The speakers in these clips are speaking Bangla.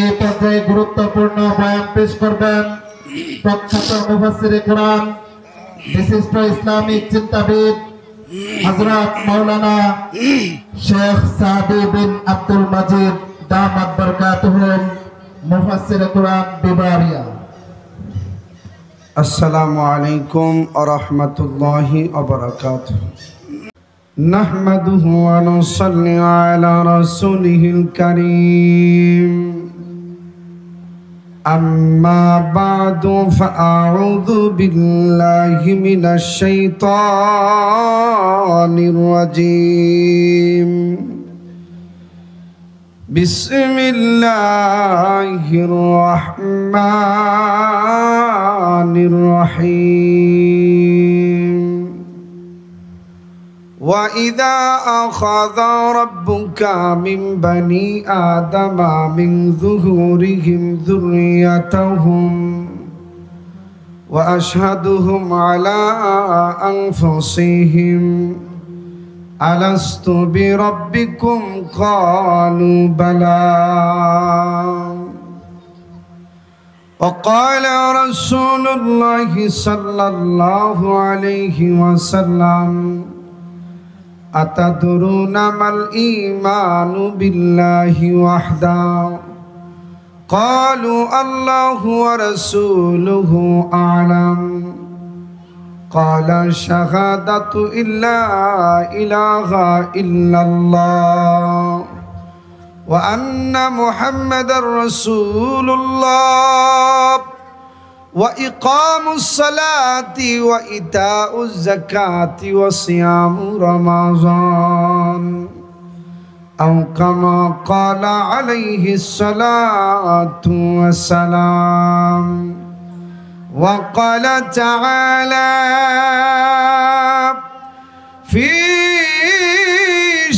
এই পর্যায়ে গুরুত্বপূর্ণ বয়ান পেশ করবেন প্রখ্যাত মুফাসসিরে কেরাম বিশিষ্ট ইসলামিক চিন্তাবিদ হযরত মাওলানা শেখ সাদি বিন আব্দুল মাজিদ দামাত বরকাতুহুম মুফাসসিরে কুরআন বিবারিয়া। আসসালামু আলাইকুম ওয়া রাহমাতুল্লাহি ওয়া বারাকাতুহু। নাহমাদুহু ওয়া নুসাল্লি আলা রাসূলিহিল কারীম। আম্মা বা'দু ফাআউযু বিল্লাহি মিনাশ শাইতানির রাজীম। বিসমিল্লাহির রহমানির রহিম। وَإِذَا أَخَذَ رَبُّكَ مِنْ بَنِي آدَمَ مِنْ ظُهُورِهِمْ ذُرِّيَّتَهُمْ وَأَشْهَدُهُمْ عَلَى أَنفُسِهِمْ أَلَسْتُ بِرَبِّكُمْ قَالُوا بَلَى وقال رسول الله صلى الله عليه وسلم أتدرون ما الإيمان بالله وحده قالوا الله ورسوله أعلم قال شهادة إلا إله إلا الله وأن محمد رسول الله وإقام الصلاة وإيتاء الزكاة وصيام رمضان أو كما قال عليه الصلاة والسلام. وقال تعالى في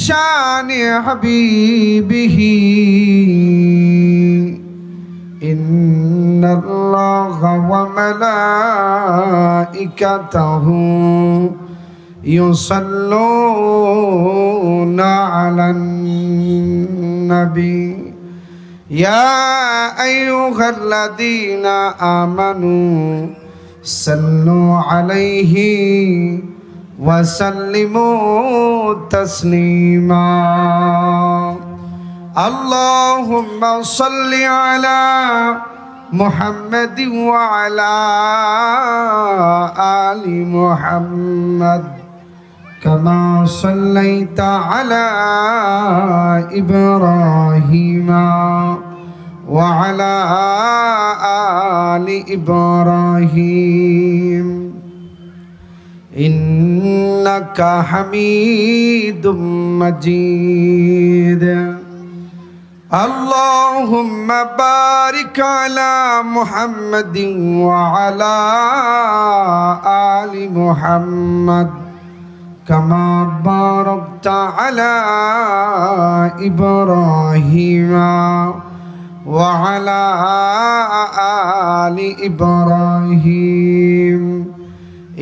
شان حبيبه إن الله وملائكته يصلون على النبي يا أيها الذين آمنوا صلوا عليه وسلموا تسليما. اللهم صل على محمد وعلى آل محمد كما صليت على إبراهيم وعلى آل إبراهيم إنك حميد مجيد. اللهم بارك على محمد وعلى آل محمد كما باركت على إبراهيم وعلى آل إبراهيم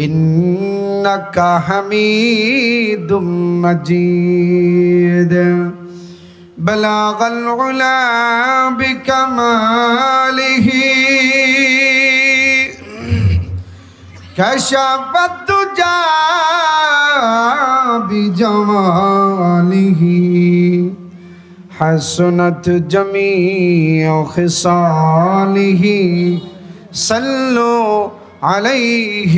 إنك حميد مجيد. بلغ العلا بكماله كشف الدجى بجماله حسنت جميع خصاله صلوا عليه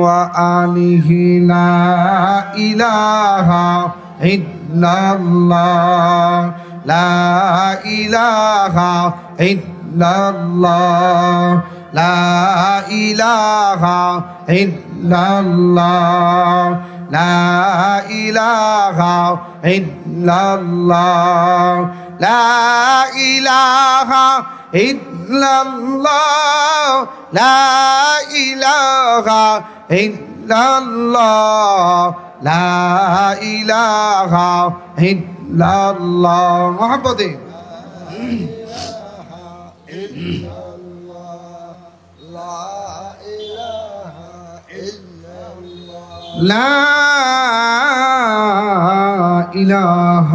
وآله. لا إله إلا الله لا إله إلا الله لا إله إلا الله لا إله إلا الله لا إله إلا الله لا إله إلا الله لا إله إلا الله. محبتي لا إله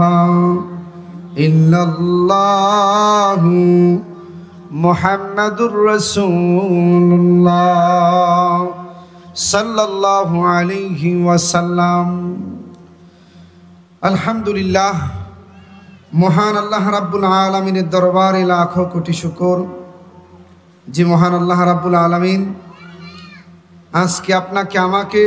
ইল্লাল্লাহু মুহাম্মাদুর রাসূলুল্লাহ সাল্লাল্লাহু আলাইহি ওয়াসাল্লাম। আলহামদুলিল্লাহ, মহান আল্লাহ রাব্বুল আলামিনের দরবারে লাখো কোটি শুকর যে মহান আল্লাহ রাব্বুল আলামিন আজকে আপনাকে আমাকে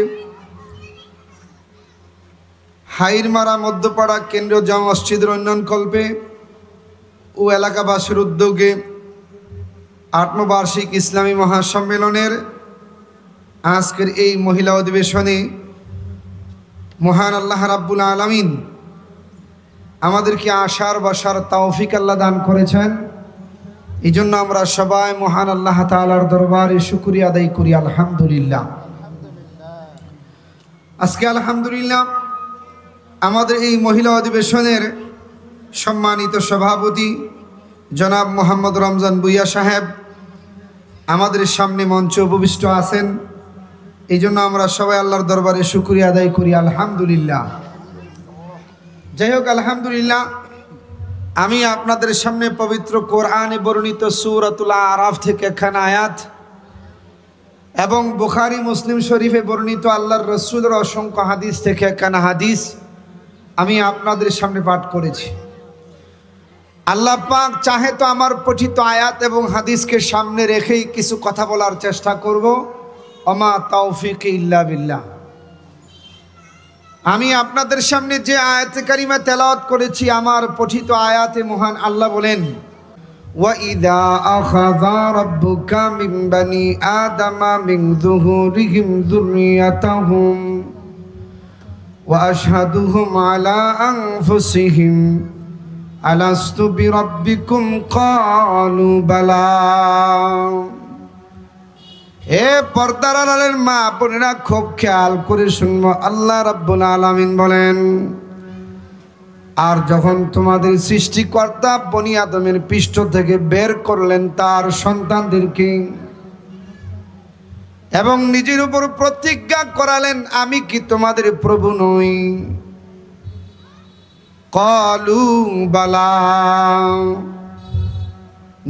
হাইরমারা মধ্যপাড়া কেন্দ্রীয় জামে মসজিদের উন্নয়ন কল্পে ও এলাকাবাসীর উদ্যোগে ৮ম বার্ষিক ইসলামী মহাসম্মেলনের আজকের এই মহিলা অধিবেশনে মহান আল্লাহ রাব্বুল আলামিন আমাদেরকে আসার বসার তৌফিক আল্লাহ দান করেছেন। এই জন্য আমরা সবাই মহান আল্লাহ তাআলার দরবারে শুকরিয়া আদায় করি আলহামদুলিল্লাহ। আজকে আলহামদুলিল্লাহ আমাদের এই মহিলা অধিবেশনের সম্মানিত সভাপতি জনাব মোহাম্মদ রমজান ভূঁইয়া সাহেব আমাদের সামনে মঞ্চে উপবিষ্ট আছেন। এই জন্য আমরা সবাই আল্লাহর দরবারে শুকরিয়া আদায় করি আলহামদুলিল্লাহ। যাই হোক, আলহামদুলিল্লাহ আমি আপনাদের সামনে পবিত্র কোরআনে বর্ণিত সূরাতুল আরাফ থেকে একখানা আয়াত এবং বুখারী মুসলিম শরীফে বর্ণিত আল্লাহর রাসূলের অসংখ্য হাদিস থেকে একখানা হাদিস আমি আপনাদের সামনে পাঠ করেছি। আল্লাহ পাক চাহে তো আমার পঠিত আয়াত এবং হাদিসকে সামনে রেখেই কিছু কথা বলার চেষ্টা করব। ওমা তাওফিক ইল্লা বিল্লাহ। আমি আপনাদের সামনে যে আয়াতে কারিমা তেলাওয়াত করেছি, আমার পঠিত আয়াতে মহান আল্লাহ বলেন, ওয়া ইযা আখাযা রাব্বুকা মিন বানি আদামা মিন যুহুরিহিম যুররিয়াতাহুম ওয়া আশহাদুহুম আলা আনফুসিহিম আলাস্তু বিরাব্বিকুম ক্বালু বালা। হে পর্দার আড়ালের মা বোনেরা, খুব খেয়াল করে শুনবো। আল্লাহ রাব্বুল আলামিন বলেন, আর যখন তোমাদের সৃষ্টিকর্তা বনি আদমের পৃষ্ঠ থেকে বের করলেন তার সন্তানদেরকে এবং নিজের উপর প্রতিজ্ঞা করালেন, আমি কি তোমাদের প্রভু নই? ক্বালু বালা।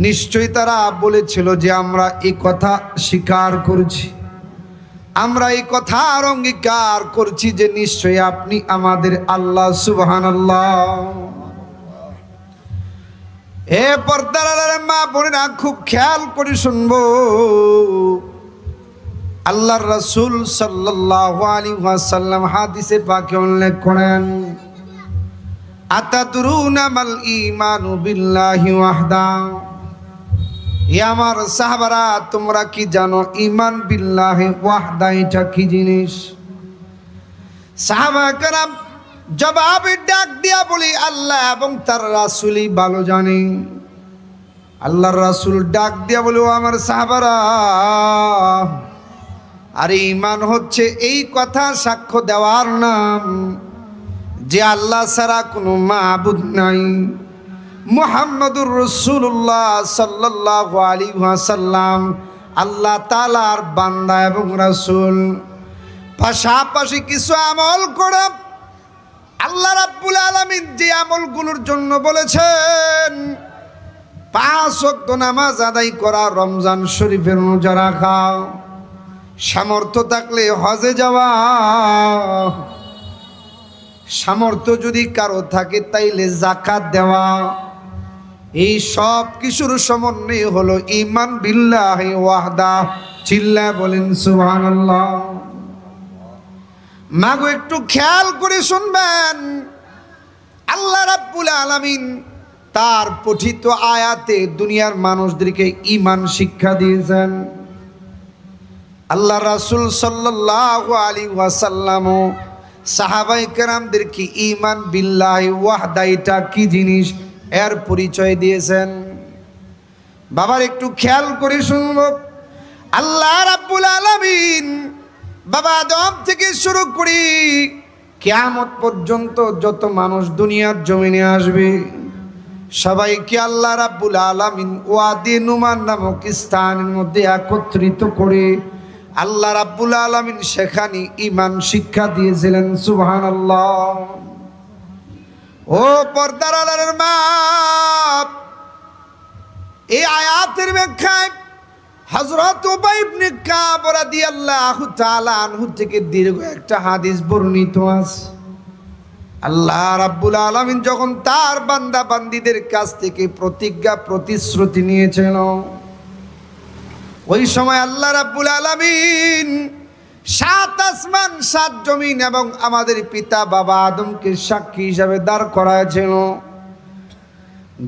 নিশ্চয়ই তারা বলেছিল যে আমরা এই কথা স্বীকার করছি, আমরা এই কথার অঙ্গীকার করছি যে নিশ্চয়ই আপনি আমাদের আল্লাহ। সুবহানাল্লাহ। এ পর্দার আড়ালের মা বোনেরা, খুব খেয়াল করে শুনবো। আল্লাহর রাসূল সাল্লাল্লাহু আলাইহি ওয়াসাল্লাম হাদিসে পাকে উল্লেখ করেন, আতাদরুনা মাল ঈমানু বিল্লাহি ওয়াহদা। আমার সাহাবারা, তোমরা কি জানো ঈমান বিল্লাহি ওয়াহদা এটা কি জিনিস? সাহাবা কেরাম জবাবে ডাক দিয়া বলি, আল্লাহ এবং তার রাসূলই ভালো জানে। আল্লাহর রাসূল ডাক দিয়া বলে, ও আমার সাহাবারা, আর ঈমান হচ্ছে এই কথা সাক্ষ্য দেওয়ার নাম যে আল্লাহ ছাড়া কোনো মাবুদ নাই, মুহাম্মাদুর রাসূলুল্লাহ সাল্লাল্লাহু আলাইহি ওয়াসাল্লাম আল্লাহ তাআলার বান্দা এবং রাসূল। পাশাপাশি কিছু আমল করে আল্লাহ রাব্বুল আলামিন যে আমলগুলোর জন্য বলেছেন, 5 ওয়াক্ত নামাজ আদায় করা, রমজান শরীফের রোজা রাখা, সামর্থ্য থাকলে হজে যাওয়া, সামর্থ্য যদি কারো থাকে তাইলে যাকাত দেওয়া, এই সব কিছুর সমন্বয় হলো ঈমান বিল্লাহি ওয়াহদা। চিল্লায় বলেন সুবহানাল্লাহ। মাগো একটু খেয়াল করে শুনবেন, আল্লাহ রাব্বুল আলামিন তার পঠিত আয়াতে দুনিয়ার মানুষদেরকে ঈমান শিক্ষা দিয়েছেন। আল্লাহ রাসূল সাল্লাল্লাহু আলাইহি ওয়াসাল্লাম সাহাবায়ে কেরামদেরকে ঈমান বিল্লাহি ওয়াহদা এটা কি জিনিস এর পরিচয় দিয়েছেন। বাবার একটু খেয়াল করে শুনবো। আল্লাহ রাব্বুল আলামিন বাবা আদম থেকে শুরু করি কিয়ামত পর্যন্ত যত মানুষ দুনিয়ার জমিনে আসবে, সবাইকে আল্লাহ রাব্বুল আলামিন ওয়াদি নুমান নামক স্থানের মধ্যে একত্রিত করে আল্লাহ রাব্বুল আলামিন সেখানে ঈমান শিক্ষা দিয়েছিলেন। সুবহানাল্লাহ। ও পর্দার আড়ালের মা, এই আয়াতের ব্যাখ্যায় হযরত উবাই ইবনে কাব রাদিয়াল্লাহু তাআলা আনহু থেকে দীর্ঘ একটা হাদিস বর্ণিত আছে। আল্লাহ রাব্বুল আলামিন যখন তার বান্দা বান্দীদের কাছ থেকে প্রতিজ্ঞা প্রতিশ্রুতি নিয়েছেন, ওই সময় আল্লাহ রাব্বুল আলামিন 7 আসমান 7 জমিন এবং আমাদের পিতা বাবা আদমকে সাক্ষী হিসাবে দাঁড় করাইছেন,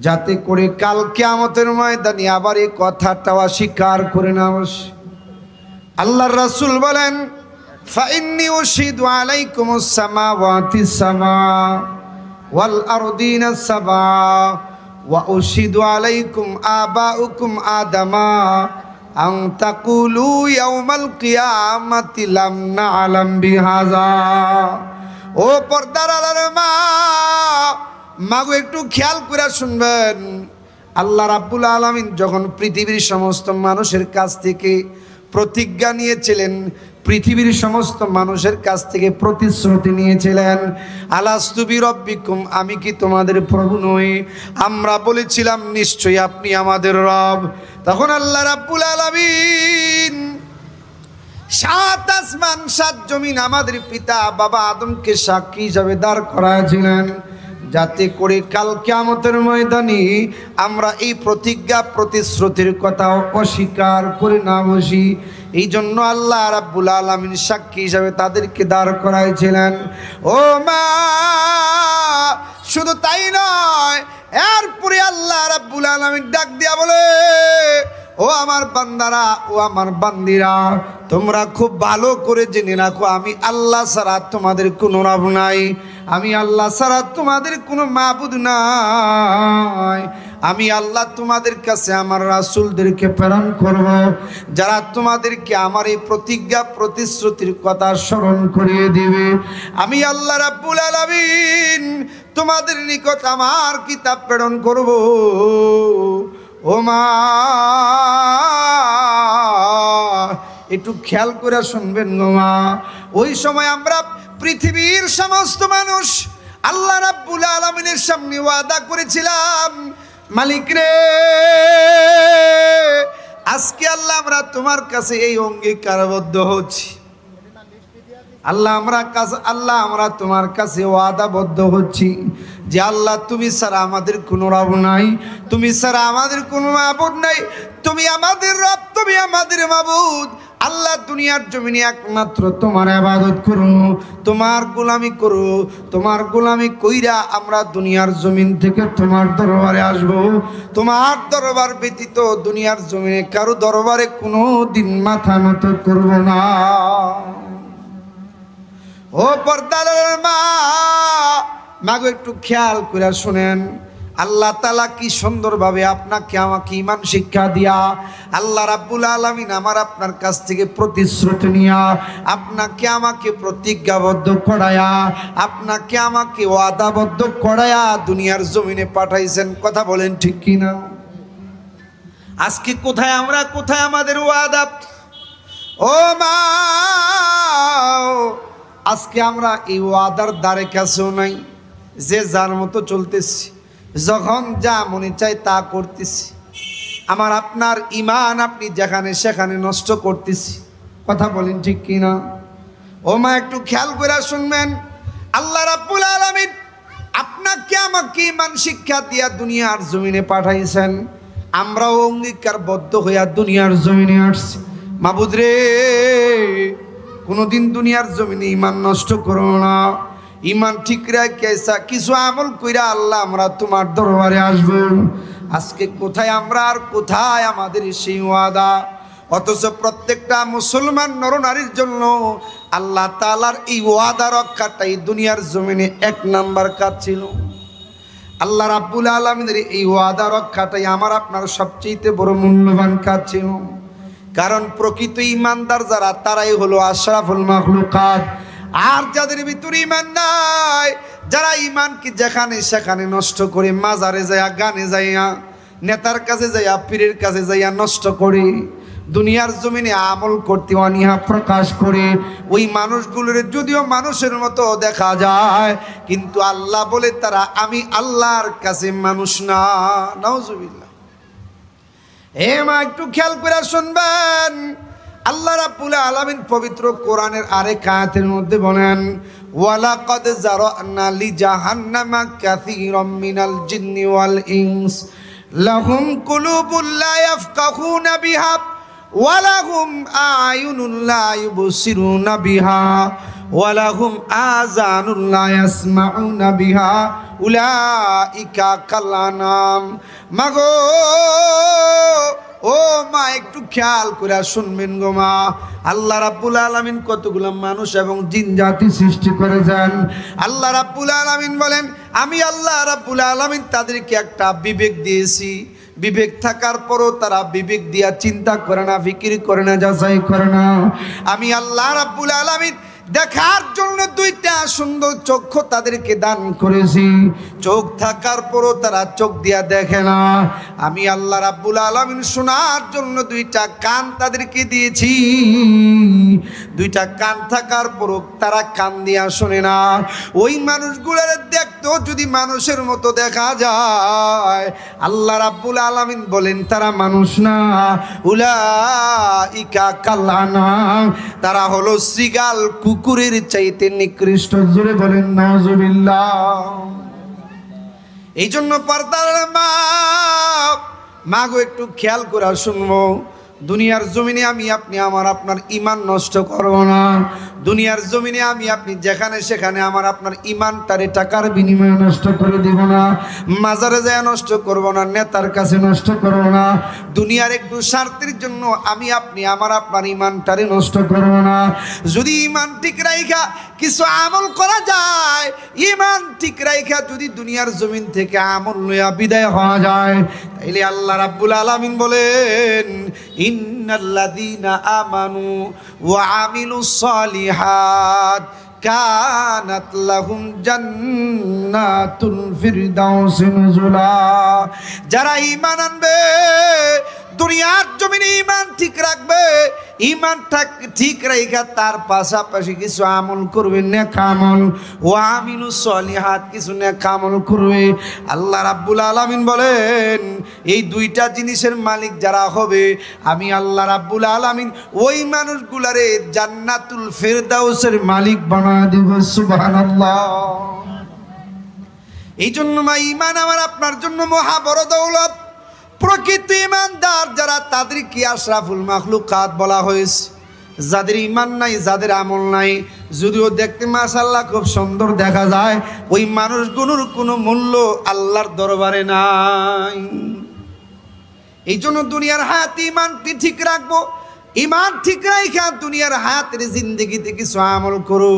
যাতে করে কাল কিয়ামতের ময়দানে আবার এই কথাটা অস্বীকার করে না বসে। আল্লাহর রাসূল বলেন, ফাইন্নী উশহিদু আলাইকুমুস সামাওয়াতিস সামা ওয়াল আরদিনাস সাবা ওয়া উশহিদু আলাইকুম আবাউকুম আদামা আন তাকুলু ইয়াউমাল কিয়ামাতি লাম না'লাম বিহাযা। ও পর্দার আড়ালের মা, মাগো একটু খেয়াল করে শুনবেন। আল্লাহ রাব্বুল আলামিন যখন পৃথিবীর সমস্ত মানুষের কাছ থেকে প্রতিজ্ঞা নিয়েছিলেন, পৃথিবীর সমস্ত মানুষের কাছ থেকে প্রতিশ্রুতি নিয়েছিলেন, আলাস্তু বিরব্বিকুম, আমি কি তোমাদের প্রভু নই? আমরা বলেছিলাম নিশ্চয়ই আপনি আমাদের রব। তখন আল্লাহ রাব্বুল আলামিন 7 আসমান 7 জমিন আমাদের পিতা বাবা আদমকে সাক্ষী হিসাবে দাঁড় করাছিলেন, যাতে করে কাল কিয়ামতের ময়দানে আমরা এই প্রতিজ্ঞা প্রতিশ্রুতির কথা অস্বীকার করে না বসি। এই জন্য আল্লাহ রাব্বুল আলামিন সাক্ষী হিসাবে তাদেরকে দাঁড় করাইছিলেন। ও মা, শুধু তাই নয়, এরপরে আল্লাহ রাব্বুল আলামিন ডাক দিয়া বলে, ও আমার বান্দারা, ও আমার বান্দিরা, তোমরা খুব ভালো করে জেনে রাখো, আমি আল্লাহ ছাড়া তোমাদের কোনো রব নাই, আমি আল্লাহ ছাড়া তোমাদের কোনো মাবুদ নাই। আমি আল্লাহ তোমাদের কাছে আমার রাসূলদেরকে প্রেরণ করব, যারা তোমাদেরকে আমার এই প্রতিজ্ঞা প্রতিশ্রুতির কথা স্মরণ করিয়ে দিবে। আমি আল্লাহ রাব্বুল আলামিন তোমাদের নিকট আমার কিতাব প্রেরণ করব। ও মা, একটু খেয়াল করে শুনবেন গো মা। ওই সময় আমরা পৃথিবীর সমস্ত মানুষ আল্লাহ রাব্বুল আলামিনের সামনে ওয়াদা করেছিলাম, মালিক রে, আজকে আল্লাহ আমরা তোমার কাছে এই অঙ্গীকারবদ্ধ হচ্ছি। আল্লাহ আমরা তোমার কাছে ওয়াদাবদ্ধ হচ্ছি যে আল্লাহ তুমি ছাড়া আমাদের কোনো রব নাই, তুমি ছাড়া আমাদের কোনো মাবুদ নাই, তুমি আমাদের রব, তুমি আমাদের মাবুদ। আল্লাহ দুনিয়ার জমিনে একমাত্র তোমার ইবাদত করো, তোমার গোলামি করো, তোমার গোলামি কইরা আমরা দুনিয়ার জমিন থেকে তোমার দরবারে আসব। তোমার দরবার ব্যতীত দুনিয়ার জমিনে কারো দরবারে কোনো দিন মাথা নত করব না। ও পর্দার মা, মাগো একটু খেয়াল করে শুনেন। আল্লাহ তাআলা কি সুন্দরভাবে আপনাকে আমাকে ঈমান শিক্ষা দিয়া, আল্লাহ রাব্বুল আলামিন আমার আপনার কাছ থেকে প্রতিশ্রুতি নিয়া, আপনাকে আমাকে প্রতিজ্ঞাবদ্ধ করায়া, আপনাকে আমাকে ওয়াদাবদ্ধ করায়া দুনিয়ার জমিনে পাঠাইছেন। কথা বলেন ঠিক কি না? আজকে কোথায় আমরা, কোথায় আমাদের ওয়াদা? ও মা, আজকে আমরা এই ওয়াদার দ্বারে কাছেও নাই, যে যার মতো চলতেছি, যখন যা মনে চাই তা করতেছি। আমার আপনার ঈমান আপনি যেখানে সেখানে নষ্ট করতেছি। কথা বলেন ঠিক কি না? ও মা, একটু খেয়াল করে শুনবেন। আল্লাহ রাব্বুল আলামিন আপনাকে আমাকে ঈমান শিক্ষা দিয়া দুনিয়ার জমিনে পাঠাইছেন, আমরাও অঙ্গীকারবদ্ধ হইয়া দুনিয়ার জমিনে আসছি। মাবুদ রে, কোনোদিন দুনিয়ার জমিনে ঈমান নষ্ট করো না, ঈমান ঠিক রাখে কিছু আমল কইরা আল্লাহ আমরা তোমার দরবারে আসব। আজকে কোথায় আমরা আর কোথায় আমাদের সেই ওয়াদা? অথচ প্রত্যেকটা মুসলমান নরনারীর জন্য আল্লাহ তাআলার এই ওয়াদা রক্ষাটাই দুনিয়ার জমিনে 1 নাম্বার কাজ ছিল। আল্লাহ রাব্বুল আলামিনের এই ওয়াদা রক্ষাটাই আমার আপনার সবচেয়ে বড় মূল্যবান কাজ ছিল। কারণ প্রকৃত ঈমানদার যারা, তারাই হলো আশরাফুল মাখলুকাত। আর যাদের ভিতরে ঈমান নাই, যারা ঈমানকে যেখানে সেখানে নষ্ট করে, মাজারে যাইয়া, গানে যাইয়া, নেতার কাছে যাইয়া, পীরের কাছে যাইয়া নষ্ট করে, দুনিয়ার জমিনে আমল করতে অনীহা প্রকাশ করে, ওই মানুষগুলোর যদিও মানুষের মতো দেখা যায়, কিন্তু আল্লাহ বলে তারা আমি আল্লাহর কাছে মানুষ না। নাউজুবিল্লাহ। মা একটু খেয়াল করে শুনবেন, আল্লাহ রাব্বুল আলামিন পবিত্র কোরআনের আরেক আয়াতের মধ্যে বলেন, ওয়ালাকাদ জারানা লিজাহান্নামা কাসীরাম মিনাল জিন্নি ওয়াল ইনস লাহুম কুলুবুন লা ইয়াফকাহুনা বিহা ওয়া লাহুম আ'য়ুনুন লা ইউবসিরুনা বিহা ওয়া লাহুম আযানুন লা ইয়াসমাউনা বিহা উলাইকা কালানাম। মাগো ও মা একটু খেয়াল করে শুনবেন গো মা, আল্লাহ রাব্বুল আলামিন কতগুলো মানুষ এবং জিন জাতি সৃষ্টি করেছেন। আল্লাহ রাব্বুল আলামিন বলেন আমি আল্লাহ রাব্বুল আলামিন তাদেরকে একটা বিবেক দিয়েছি। বিবেক থাকার পরও তারা বিবেক দিয়া চিন্তা করে না, ফিকির করে না, যাচাই করে না। আমি আল্লাহ রাব্বুল আলামিন দেখার জন্য দুইটা সুন্দর চক্ষু তাদেরকে দান করেছি। চোখ থাকার পরও তারা চোখ দিয়া দেখে না। আমি আল্লাহ রাব্বুল আলামিন শোনার জন্য দুইটা কান তাদেরকে দিয়েছি। দুইটা কান থাকার পরও তারা কান দিয়া শোনে না। ওই মানুষগুলোর দেখতেও যদি মানুষের মতো দেখা যায়, আল্লাহ রাব্বুল আলামিন বলেন তারা মানুষ না। উলাইকা কালানাম, তারা হলো শৃগাল, কুকুরের চাইতে নিকৃষ্ট। জোরে বলেন নাউজুবিল্লাহ। এই জন্য পর্দার মা গো একটু খেয়াল করে শুনবো, দুনিয়ার জমিনে আমি আপনি আমার আপনার ঈমান নষ্ট করব না। দুনিয়ার জমিনে আমি আপনি যেখানে সেখানে আমার আপনার ঈমানটারে টাকার বিনিময়ে নষ্ট করে দেব না, মাজারে যায় নষ্ট করব না, নেতার কাছে নষ্ট করব না। দুনিয়ার একটু স্বার্থের জন্য আমি আপনি আমার আপনার ঈমানটারে নষ্ট করব না। যদি ঈমান ঠিক রাইখা কিছু আমল করা যায়, ঈমান ঠিক রাইখা যদি দুনিয়ার জমিন থেকে আমল লইয়া বিদায় হওয়া যায়, তাইলে আল্লাহ রাব্বুল আলামিন বলেন ইন্নাল্লাযীনা আমানু ওয়া আমিলুস সালিহাত কানাত লাহুম জান্নাতুল ফিরদাউসি নুজুলা। যারা ঈমান আনবে, দুনিয়ার জমিনে ঈমান ঠিক রাখবে, ঈমান ঠিক রাখা তার পাশাপাশি কিছু আমল করবে, নেক আমল, ওয়া আমিলুস সলিহাত, কিছু নেক আমল করবে। আল্লাহ রাব্বুল আলামিন বলেন এই দুইটা জিনিসের মালিক যারা হবে, আমি আল্লাহ রাব্বুল আলামিন ওই মানুষগুলারে জান্নাতুল ফিরদাউসের মালিক বানায় দেব। সুবহানাল্লাহ। এই জন্য মা ঈমান আমার আপনার জন্য মহা বড় দৌলত। প্রকৃত ঈমানদার যারা, তাদেরকে আশরাফুল মাখলুকাত বলা হয়েছে। যাদের ঈমান নাই, যাদের আমল নাই, যদিও দেখতে মাশাআল্লাহ খুব সুন্দর দেখা যায়, ওই মানুষগুলোর কোনো মূল্য আল্লাহর দরবারে নাই। এই জন্য দুনিয়ার হায়াত ঈমানটি ঠিক রাখবো। ঈমান ঠিক রাখা দুনিয়ার হায়াতের জিন্দেগিতে কিছু আমল করো।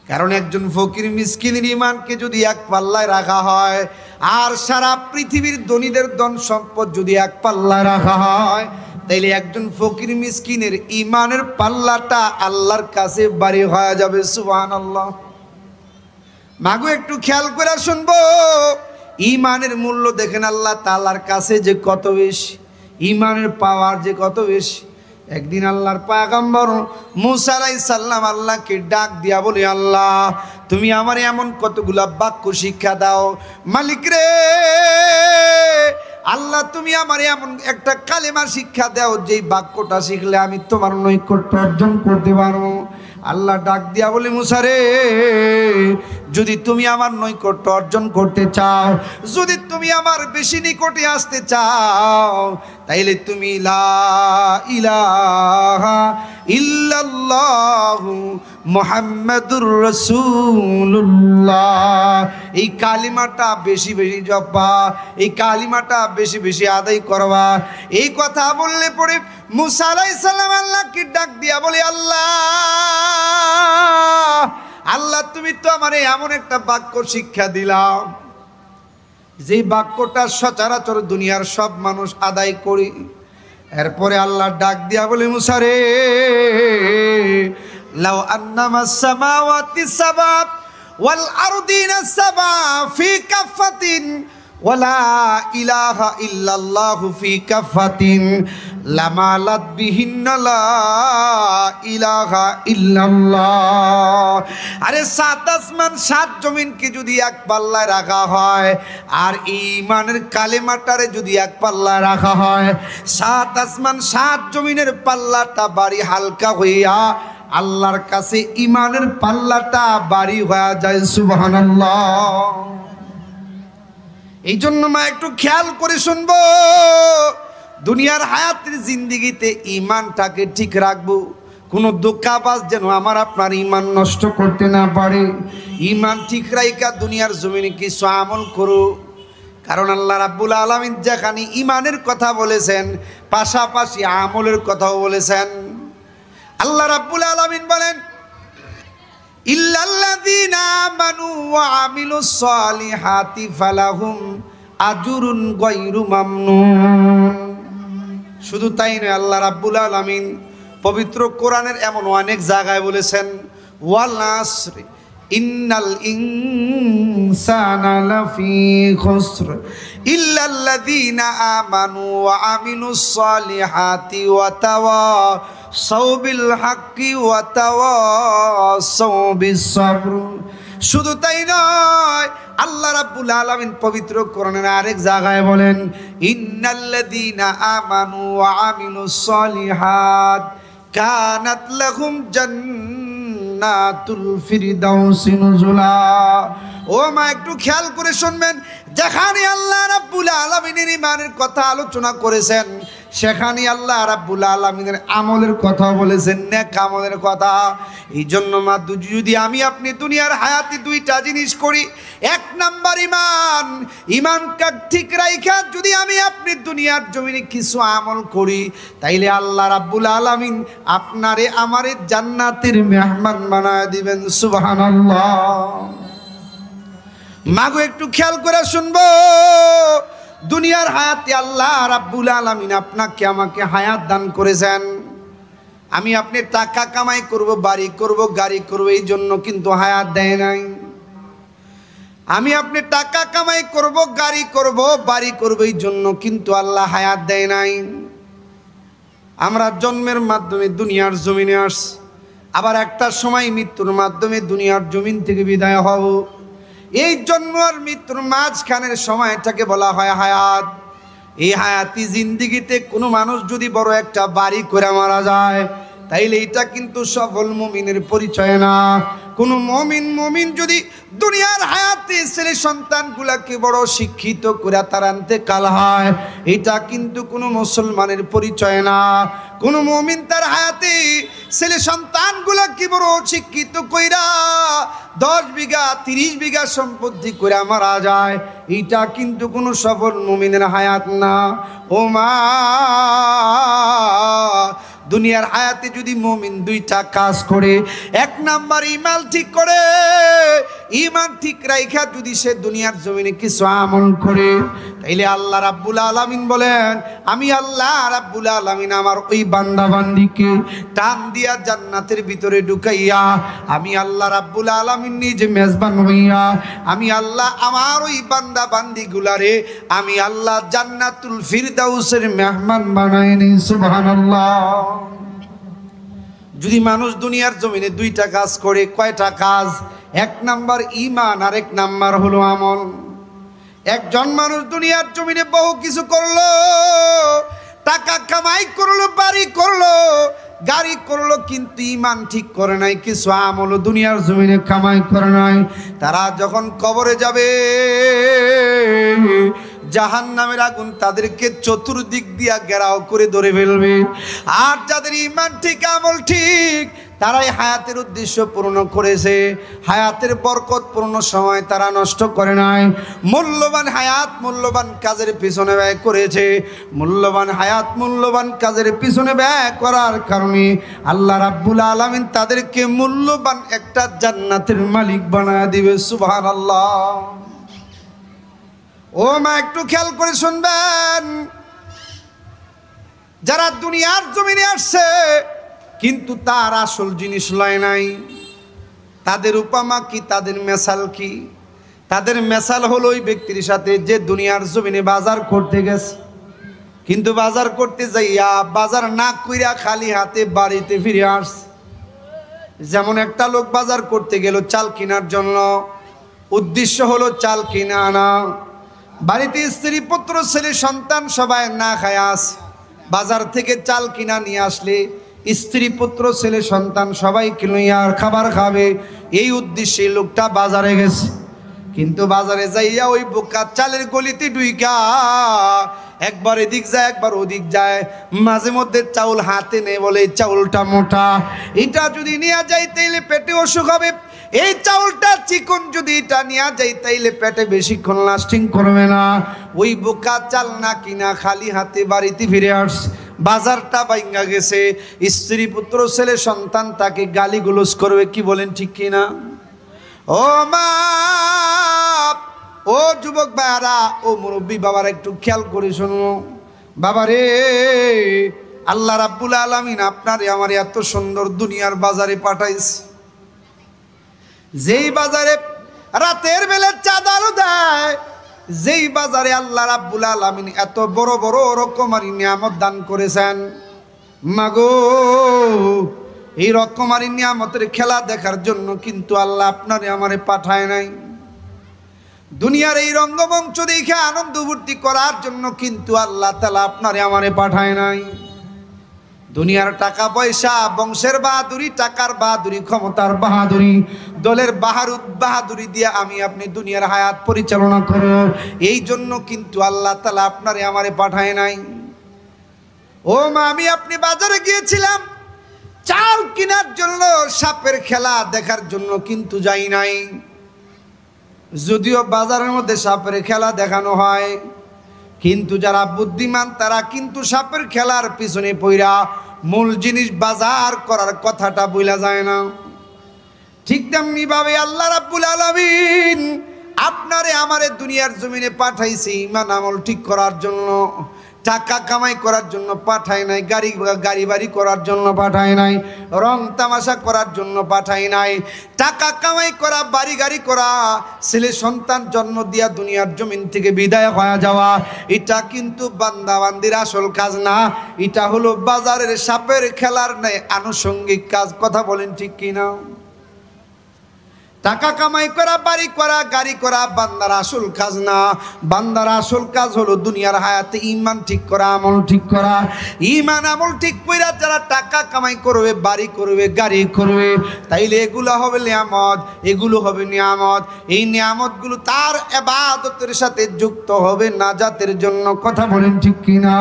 কারণ একজন ফকির মিসকিনের ঈমানকে যদি এক পাল্লায় রাখা হয়, আর সারা পৃথিবীর ধনীদের ধন সম্পদ যদি এক পাল্লায় রাখা হয়, তাইলে একজন ফকির মিসকিনের ঈমানের পাল্লাটা আল্লাহর কাছে ভারী হয়ে যাবে। সুবহানাল্লাহ। মাগো একটু খেয়াল করে শুনবো, ঈমানের মূল্য দেখেন আল্লাহ তাআলার কাছে যে কত বেশি, ঈমানের পাওয়ার যে কত বেশি। একদিন আল্লাহর পয়গম্বর মুসা আলাইহিস সালাম আল্লাহকে ডাক দিয়া বলে, আল্লাহ তুমি আমার এমন কতগুলা বাক্য শিক্ষা দাও। মালিক রে, আল্লাহ তুমি আমার এমন একটা কালেমা শিক্ষা দাও যেই বাক্যটা শিখলে আমি তোমার নৈকট্য অর্জন করতে পারবো। আল্লাহ ডাক দিয়া বলে, মুসা রে, যদি তুমি আমার নৈকট্য অর্জন করতে চাও, যদি তুমি আমার বেশি নিকটে আসতে চাও, তাইলে তুমি লা ইলাহা ইল্লাল্লাহু মুহাম্মাদুর রাসূলুল্লাহ, এই কালিমাটা বেশি বেশি জপবা, এই কালিমাটা বেশি বেশি আদায় করবা। এই কথা বললে পরে মুসা আলাইহিস সালাম আল্লাহকে ডাক দিয়া বলে, আল্লাহ আল্লাহ তুমি তো আমারে এমন একটা বাক্য শিক্ষা দিলাম যেই বাক্যটা সচরাচর দুনিয়ার সব মানুষ আদায় করে। এরপরে আল্লাহ ডাক দিয়া বলে, মুসা রে, লাউ আন্নামাস সামাওয়াতি সাবা ওয়াল আরদিনা সাবা ফি কাফাতিন ওয়ালা ইলাহা ইল্লাল্লাহু ফি কাফাতিন লামালাত বিহিন্না লা ইলাহা ইল্লাল্লাহ। আরে সাত আসমান সাত জমিনকে যদি এক পাল্লায় রাখা হয়, আর ঈমানের কালেমাটারে যদি এক পাল্লায় রাখা হয়, সাত আসমান সাত জমিনের পাল্লাটা বাড়ি হালকা হইয়া আল্লাহর কাছে ঈমানের পাল্লাটা বাড়ি হয়ে যায়। সুবহানাল্লাহ। এই জন্য মা একটু খেয়াল করে শুনবো, দুনিয়ার হায়াতের জিন্দেগিতে ঈমানটাকে ঠিক রাখবো। কোনো ধোঁকাবাজ যেন আমার আপনার ঈমান নষ্ট করতে না পারে। ঈমান ঠিক রাইকা দুনিয়ার জমিনে কিছু আমল করো, কারণ আল্লাহ রাব্বুল আলামিন যেখানে ঈমানের কথা বলেছেন, পাশাপাশি আমলের কথাও বলেছেন। আল্লাহ রাব্বুল আলামিন বলেন, ইল্লাল্লাযীনা আমানু ওয়া আমিলুস সালিহাতি ফালাহুম আজরুন গায়রু মামনুন। শুধু তাই নয়, আল্লাহ রাব্বুল আলামিন পবিত্র কোরআনের এমন অনেক জায়গায় বলেছেন, ওয়াল আসরি ইন্নাল ইনসানা লাফি খুসর ইল্লাল্লাযীনা আমানু ওয়া আমিলুস সালিহাতি ওয়া তাওয়াসাউ বিল হাক্কি ওয়া তাওয়াসাউ বিস সাবর। শুধু তাই নয়, আল্লাহ রাব্বুল আলামিন পবিত্র কোরআনের আরেক জায়গায় বলেন, ইন্নাল্লাযীনা আমানু ওয়া আমিলুস সালিহাত কানাত লাহুম জান্নাতুল ফিরদাউসি নুজুলা। ও মা একটু খেয়াল করে শুনবেন, যেখানে আল্লাহ রাব্বুল আলামিনের ঈমানের কথা আলোচনা করেছেন, সেখানে আল্লাহ রাব্বুল আলামিনের আমলের কথা বলেছেন, নেক আমলের কথা। এই জন্য মা যদি আমি আপনি দুনিয়ার হায়াতে দুইটা জিনিস করি, এক নাম্বার ঈমান, ঈমানকে ঠিক রাইখা যদি আমি আপনি দুনিয়ার জমিনে কিছু আমল করি, তাইলে আল্লাহ রাব্বুল আলামিন আপনারে আমারে জান্নাতের মেহমান বানায় দিবেন। সুবহানাল্লাহ। মাগো একটু খেয়াল করে শুনবো, দুনিয়ার হায়াতে আল্লাহ রাব্বুল আলামিন আপনাকে আমাকে হায়াত দান করেছেন। আমি আপনি টাকা কামাই করব, বাড়ি করব, গাড়ি করব, এই জন্য কিন্তু হায়াত দেয় নাই। আমি আপনি টাকা কামাই করব, গাড়ি করব, বাড়ি করব, এই জন্য কিন্তু আল্লাহ হায়াত দেয় নাই। আমরা জন্মের মাধ্যমে দুনিয়ার জমিনে আসছি, আবার একটা সময় মৃত্যুর মাধ্যমে দুনিয়ার জমিন থেকে বিদায় হব। এই জন্ম আর মৃত্যুর মাঝখানের সময়টাকে বলা হয় হায়াত। এই হায়াতি জিন্দেগিতে কোনো মানুষ যদি বড় একটা বাড়ি করে মারা যায়, তাইলে এটা কিন্তু সফল মুমিনের পরিচয় না। কোনো মুমিন যদি দুনিয়ার হায়াতে ছেলে সন্তানগুলাকে বড় শিক্ষিত করে তার ইন্তেকাল হয়, এটা কিন্তু কোনো মুসলমানের পরিচয় না। কোনো মুমিন তার হায়াতে ছেলে সন্তানগুলাকে বড় শিক্ষিত কইরা 10 বিঘা 30 বিঘা সম্পত্তি করে মারা যায়, এটা কিন্তু কোনো সফল মুমিনের হায়াত না। ও মা, দুনিয়ার হায়াতে যদি মুমিন দুইটা কাজ করে, এক নাম্বার ঈমান ঠিক করে, ঈমান ঠিক রাইখা যদি সে দুনিয়ার জমিনে কিছু আমল করে, তাইলে আল্লাহ রাব্বুল আলামিন বলেন, আমি আল্লাহ রাব্বুল আলামিন আমার ওই বান্দা বান্দিকে টান দিয়া জান্নাতের ভিতরে ঢুকাইয়া, আমি আল্লাহ রাব্বুল আলামিন নিজে মেজবান হইয়া, আমি আল্লাহ আমার ওই বান্দা বান্দিগুলারে আমি আল্লাহ জান্নাতুল ফিরদাউসের মেহমান বানাই নি। সুবহানাল্লাহ। যদি মানুষ দুনিয়ার জমিনে দুইটা কাজ করে, কয়টা কাজ? এক নাম্বার ঈমান, আর এক নাম্বার হলো আমল। একজন মানুষ দুনিয়ার জমিনে বহু কিছু করলো, টাকা কামাই করলো, বাড়ি করলো, গাড়ি করলো, কিন্তু ঈমান ঠিক করে নাই, কিছু আমল দুনিয়ার জমিনে কামাই করে নাই। তারা যখন কবরে যাবে, জাহান্নামের আগুন তাদেরকে চতুর্দিক দিয়া ঘেরাও করে ধরে ফেলবে। আর যাদের ঈমান ঠিক, আমল ঠিক, তারাই হায়াতের উদ্দেশ্য পূর্ণ করেছে, হায়াতের বরকতপূর্ণ সময় তারা নষ্ট করে নাই। মূল্যবান হায়াত মূল্যবান কাজের পিছনে ব্যয় করেছে। মূল্যবান হায়াত মূল্যবান কাজের পিছনে ব্যয় করার কারণে আল্লাহ রাব্বুল আলামিন তাদেরকে মূল্যবান একটা জান্নাতের মালিক বানায় দিবে। সুবহানাল্লাহ। ও মা, একটু খেয়াল করে শুনবেন, যারা দুনিয়ার জমিনে আসছে কিন্তু তার আসল জিনিস লয় নাই, তাদের উপমা কি, তাদের মেসাল কি? তাদের মেসাল হলো ওই ব্যক্তির সাথে যে দুনিয়ার জমিনে বাজার করতে গেছে, কিন্তু বাজার করতে যাইয়া বাজার না কইরা খালি হাতে বাড়িতে ফিরে আস। যেমন একটা লোক বাজার করতে গেল চাল কেনার জন্য, উদ্দেশ্য হলো চাল কিনে আনা, বাড়িতে স্ত্রী পুত্র ছেলে সন্তান সবাই না খায় আস, বাজার থেকে চাল কিনা নিয়ে আসলে স্ত্রী পুত্র ছেলে সন্তান সবাই কিনুইয়া আর খাবার খাবে, এই উদ্দেশ্যে লোকটা বাজারে গেছে। কিন্তু বাজারে যাইয়া ওই বোকা চালের গলিতে ডুইকা একবার এদিক যায় একবার ওদিক যায়, মাঝে মধ্যে চাউল হাতে নেই বলে এই চাউলটা মোটা, এটা যদি নিয়ে যাই তাইলে পেটে অসুখ হবে, এই চাউলটা চিকন যদি এটা নিয়ে যাই তাইলে পেটে বেশিক্ষণ লাস্টিং করবে না। ওই বোকা চাল না কিনা খালি হাতে বাড়িতে ফিরে আসছে, বাজারটা ভাঙ্গা গেছে, স্ত্রী পুত্র ছেলে সন্তান তাকে গালিগুলোজ করবে, কি বলেন ঠিক কিনা? ও মা, ও যুবক ভাইয়ারা, ও মুরব্বী বাবারা, একটু খেয়াল করে শুনো। বাবারে, আল্লাহ রাব্বুল আলামিন আপনারে আমার এত সুন্দর দুনিয়ার বাজারে পাঠাইছে, যেই বাজারে রাতের বেলা চাঁদ আলো দেয়, যেই বাজারে আল্লাহ রাব্বুল আলামিন এত বড় বড় রকমারি নিয়ামত দান করেছেন। মাগো, এই রকমারি নিয়ামতের খেলা দেখার জন্য কিন্তু আল্লাহ আপনারে আমারে পাঠায় নাই। দুনিয়ার এই রঙ্গমঞ্চ দেখে আনন্দ ফুর্তি করার জন্য কিন্তু আল্লাহ তাআলা আপনারে আমারে পাঠায় নাই। দুনিয়ার টাকা পয়সা, বংশের বাহাদুরি, টাকার বাহাদুরি, ক্ষমতার বাহাদুরি, দলের বাহাদুরি দিয়ে আমি আপনি দুনিয়ার হায়াত পরিচালনা করব, এই জন্য কিন্তু আল্লাহ তাআলা আপনারে আমারে পাঠায় নাই। ও মা, আমি আপনি বাজারে গিয়েছিলাম চাল কেনার জন্য, সাপের খেলা দেখার জন্য কিন্তু যাই নাই। যদিও বাজারের মধ্যে সাপের খেলা দেখানো হয়, কিন্তু যারা বুদ্ধিমান তারা কিন্তু সাপের খেলার পিছনে পইরা মূল জিনিস বাজার করার কথাটা বলা যায় না। ঠিক তেমনি ভাবে আল্লাহ রাব্বুল আলামিন আপনারে আমারে দুনিয়ার জমিনে পাঠাইছে ঈমান আমল ঠিক করার জন্য, টাকা কামাই করার জন্য পাঠায় নাই, গাড়ি বাড়ি করার জন্য পাঠায় নাই, রং তামাশা করার জন্য পাঠায় নাই। টাকা কামাই করা, বাড়ি গাড়ি করা, ছেলে সন্তান জন্ম দিয়া দুনিয়ার জমিন থেকে বিদায় হয়ে যাওয়া, এটা কিন্তু বান্দা বান্দির আসল কাজ না, এটা হলো বাজারের সাপের খেলার ন্যায় আনুষঙ্গিক কাজ। কথা বলেন ঠিক কিনা? টাকা কামাই করা, বাড়ি করা, গাড়ি করা বান্দার আসল কাজ না। বান্দার আসল কাজ হলো দুনিয়ার হায়াতে ঈমান ঠিক করা, আমল ঠিক করা। ঈমান আমল ঠিক কইরা যারা টাকা কামাই করবে, বাড়ি করবে, গাড়ি করবে, তাইলে এগুলো হবে নিয়ামত, এগুলো হবে নিয়ামত। এই নিয়ামতগুলো তার ইবাদতের সাথে যুক্ত হবে নাজাতের জন্য। কথা বলেন ঠিক কিনা?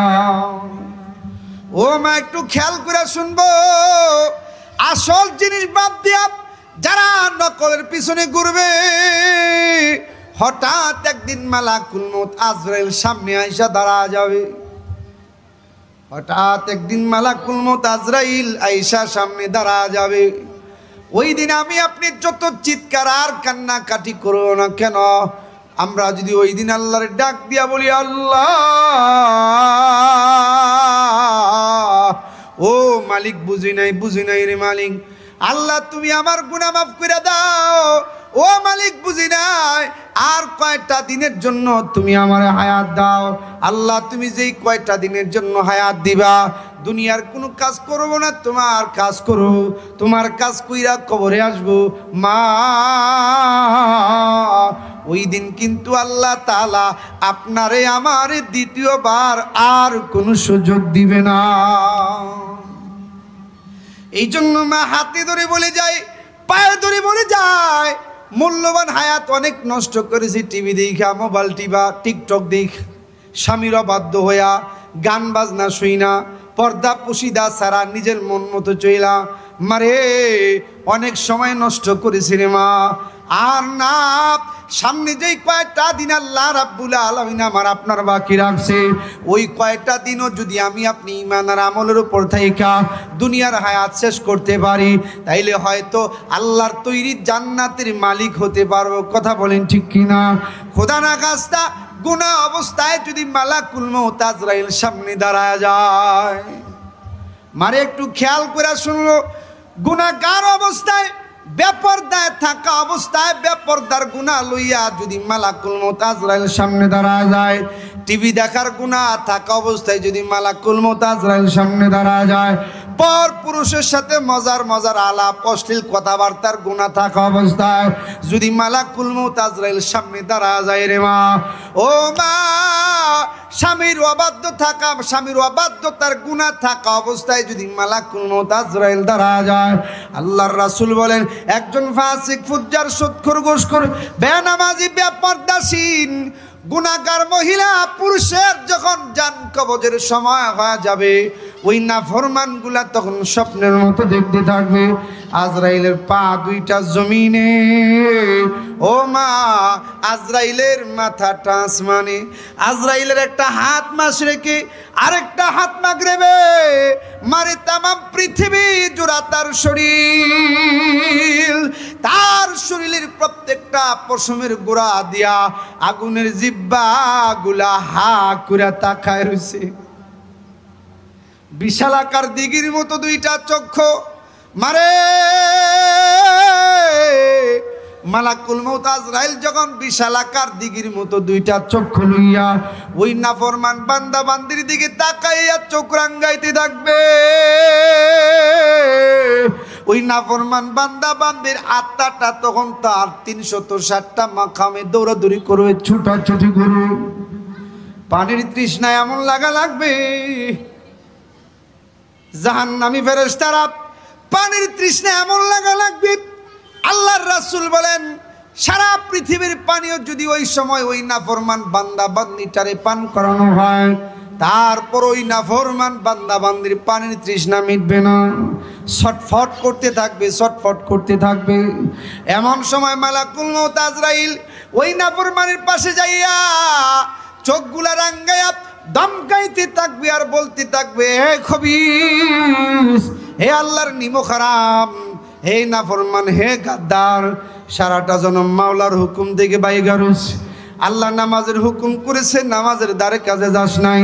ও মা, একটু খেয়াল করে শুনবো। আসল জিনিস বাদ দিয়া যারা নকলের পিছনে ঘুরবে, হঠাৎ একদিন মালাকুল মউত আজরাইল সামনে আইসা দাঁড়া যাবে। হঠাৎ একদিন মালাকুল মউত আজরাইল আইসা সামনে দাঁড়া যাবে। ওই দিন আমি আপনি যত চিৎকার আর কান্নাকাটি করবো না কেন, আমরা যদি ওই দিন আল্লাহর ডাক দিয়া বলি, আল্লাহ ও মালিক, বুঝি নাই রে মালিক, আল্লাহ তুমি আমার গুনাহ মাফ করে দাও, ও মালিক বুঝি নাই, আর কয়টা দিনের জন্য তুমি আমার হায়াত দাও। আল্লাহ তুমি যেই কয়টা দিনের জন্য হায়াত দিবা, দুনিয়ার কোনো কাজ করব না, তোমার কাজ করো, তোমার কাজ কইরা কবরে আসবো। মা, ওই দিন কিন্তু আল্লাহ তাআলা আপনারে আমারে দ্বিতীয়বার আর কোনো সুযোগ দিবে না। এই জন্য মা হাতে ধরে বলে যায়, পায়ে ধরে বলে যায়, মূল্যবান হায়াত অনেক নষ্ট করেছি টিভি দেখা, মোবাইল টিভা, টিকটক দেখ, স্বামীর অবাধ্য হইয়া, গান বাজনা শুইনা, পর্দা পুশিদা ছাড়া নিজের মন মতো চইলা। মারে, অনেক সময় নষ্ট করেছি রে মা। আর না, সামনে যেই কয়েকটা দিন আল্লাহ রাব্বুল আলামিন আমার আপনার বাকি রাখছে, ওই কয়েকটা দিনও যদি আমি আপনি ঈমান আর আমলের উপর থাইকা দুনিয়ার হায়াত শেষ করতে পারি, তাইলে হয়তো আল্লাহর তৈরি জান্নাতের মালিক হতে পারবো। কথা বলেন ঠিক কিনা? খোদা না খাস্তা গুনাহ অবস্থায় যদি মালাকুল মউত আজরাইল সামনে দাঁড়ায় যায়, মারে একটু খেয়াল করে শুনলো, গুনাহগার অবস্থায়, বেপরদায় থাকা অবস্থায়, বেপরদার গুনাহ লইয়া যদি মালাকুল মউত আজরাইল সামনে দাঁড়ায় যায়, টিভি দেখার গুনাহ থাকা অবস্থায় যদি মালাকুল মউত আজরাইল সামনে দাঁড়া যায়, পর পুরুষের সাথে মজার মজার আলাপ অশ্লীল কথাবার্তার গুনাহ থাকা অবস্থায় যদি মালাকুল মউত আজরাইল সামনে দাঁড়া যায় রে মা, ও মা, স্বামীর অবাধ্যতার গুনাহ থাকা অবস্থায় যদি মালাকুল মউত আজরাইল দাঁড়া যায়, আল্লাহর রাসূল বলেন একজন ফাসিক, ফুজ্জার, সুদখোর, ঘুষখোর, বেনামাজি, বেপরদাশীন, গুনাহগার মহিলা পুরুষের যখন জান কবজের সময় হয়ে যাবে, ওই নাফরমানগুলা তখন স্বপ্নের মতো দেখতে থাকবে আজরাইলের পা দুইটা জমিনে, ও মা, আজরাইলের মাথাটা আসমানে, আজরাইলের একটা হাত মাশরিকে, আরেকটা হাত মাগরিবে, মারে তামাম পৃথিবী জোড়া তার শরীর, তার শরীরের প্রত্যেকটা পশমের গোড়া দিয়া আগুনের জিহ্বা গুলা হা করে তাকায় রয়েছে। বিশালাকার দিঘির মতো দুইটা চক্ষু, মারে মালাকুল মউত আজরাইল যখন বিশালাকার দিঘির মতো দুইটা চক্ষু লইয়া ওই নাফরমান বান্দা বান্দির দিকে তাকাইয়া চোখ রাঙ্গাইতে থাকবে, ওই নাফরমান বান্দা বান্দির আত্মাটা তখন তার ৩৬০টা মাকামে দৌড়াদৌড়ি করবে, ছুটাছুটি করবে, পানির তৃষ্ণায় এমন লাগা লাগবে জাহান্নামী ফেরেশতারা পানির তৃষ্ণায় এমন লাগা লাগবে। আল্লাহর রাসূল বলেন সারা পৃথিবীর পানিও যদি ওই সময় ওই নাফরমান বান্দা বান্দিটারে পান করানো হয়, তারপর ওই নাফরমান বান্দা বান্দির পানির তৃষ্ণা মিটবে না, ছটফট করতে থাকবে, ছটফট করতে থাকবে। এমন সময় মালাকুল মউত আজরাইল ওই নাফরমানের পাশে যাইয়া চোখগুলা রাঙ্গাইয়া দমকাইতে থাকবে আর বলতে থাকবে, হে খবিস, হে আল্লাহর নিমুখারাম, হে নাফরমান, হে গাদ্দার, সারাটা জনম মাওলার হুকুম থেকে বাইগারুস, আল্লাহ নামাজের হুকুম করেছে, নামাজের দ্বারে কাজে যাস নাই,